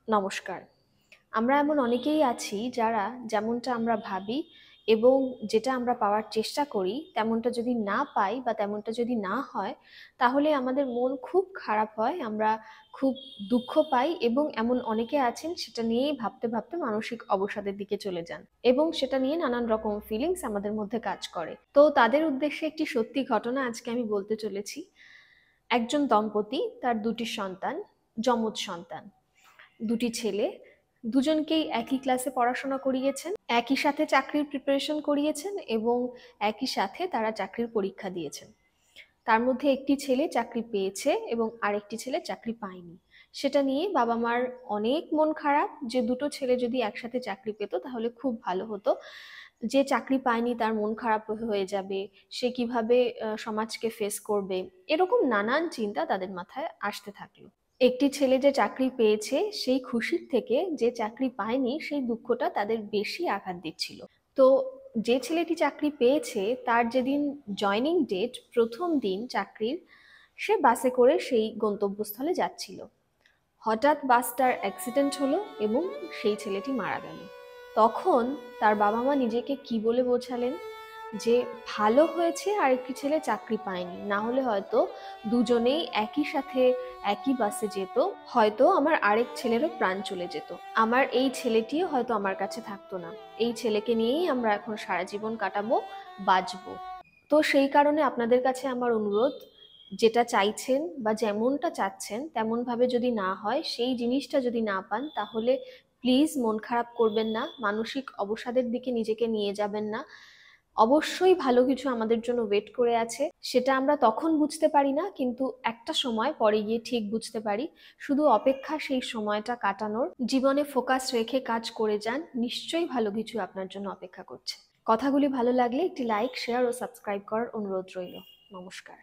নমস্কার। আমরা এমন অনেকেই আছি যারা যেমনটা আমরা ভাবি এবং যেটা আমরা পাওয়ার চেষ্টা করি তেমনটা যদি না পাই বা তেমনটা যদি না হয়, তাহলে আমাদের মন খুব খারাপ হয়, আমরা খুব দুঃখ পাই এবং এমন অনেকে আছেন সেটা নিয়েই ভাবতে ভাবতে মানসিক অবসাদের দিকে চলে যান এবং সেটা নিয়ে নানান রকম ফিলিংস আমাদের মধ্যে কাজ করে। তো তাদের উদ্দেশ্যে একটি সত্যি ঘটনা আজকে আমি বলতে চলেছি। একজন দম্পতি, তার দুটি সন্তান, যমজ সন্তান, দুটি ছেলে, দুজনকেই একই ক্লাসে পড়াশোনা করিয়েছেন, একই সাথে চাকরির প্রিপারেশন করিয়েছেন এবং একই সাথে তারা চাকরির পরীক্ষা দিয়েছেন। তার মধ্যে একটি ছেলে চাকরি পেয়েছে এবং আরেকটি ছেলে চাকরি পায়নি। সেটা নিয়ে বাবা মার অনেক মন খারাপ যে দুটো ছেলে যদি একসাথে চাকরি পেত তাহলে খুব ভালো হতো। যে চাকরি পায়নি তার মন খারাপ হয়ে যাবে, সে কিভাবে সমাজকে ফেস করবে, এরকম নানান চিন্তা তাদের মাথায় আসতে থাকলো। একটি ছেলে যে চাকরি পেয়েছে সেই খুশির থেকে যে চাকরি পায়নি সেই দুঃখটা তাদের বেশি আঘাত দিচ্ছিল। তো যে ছেলেটি চাকরি পেয়েছে তার যেদিন জয়নিং ডেট, প্রথম দিন চাকরির, সে বাসে করে সেই গন্তব্যস্থলে যাচ্ছিল। হঠাৎ বাসটার অ্যাক্সিডেন্ট হলো এবং সেই ছেলেটি মারা গেল। তখন তার বাবা মা নিজেকে কি বলে বোঝালেন যে ভালো হয়েছে আরেকটি ছেলে চাকরি পায়নি, না হলে হয়তো দুজনেই একই সাথে একই বাসে যেত, হয়তো আমার আরেক ছেলেরও প্রাণ চলে যেত, আমার এই ছেলেটিও হয়তো আমার কাছে থাকতো না, এই ছেলেকে নিয়েই আমরা এখন সারা জীবন কাটাবো, বাঁচবো। তো সেই কারণে আপনাদের কাছে আমার অনুরোধ, যেটা চাইছেন বা যেমনটা চাচ্ছেন তেমন ভাবে যদি না হয়, সেই জিনিসটা যদি না পান, তাহলে প্লিজ মন খারাপ করবেন না, মানসিক অবসাদের দিকে নিজেকে নিয়ে যাবেন না। অবশ্যই ভালো কিছু আমাদের জন্য ওয়েট করে আছে, সেটা আমরা তখন বুঝতে পারি না, কিন্তু একটা সময় পরে গিয়ে ঠিক বুঝতে পারি। শুধু অপেক্ষা সেই সময়টা কাটানোর, জীবনে ফোকাস রেখে কাজ করে যান, নিশ্চয়ই ভালো কিছু আপনার জন্য অপেক্ষা করছে। কথাগুলি ভালো লাগলে একটি লাইক, শেয়ার ও সাবস্ক্রাইব করার অনুরোধ রইল। নমস্কার।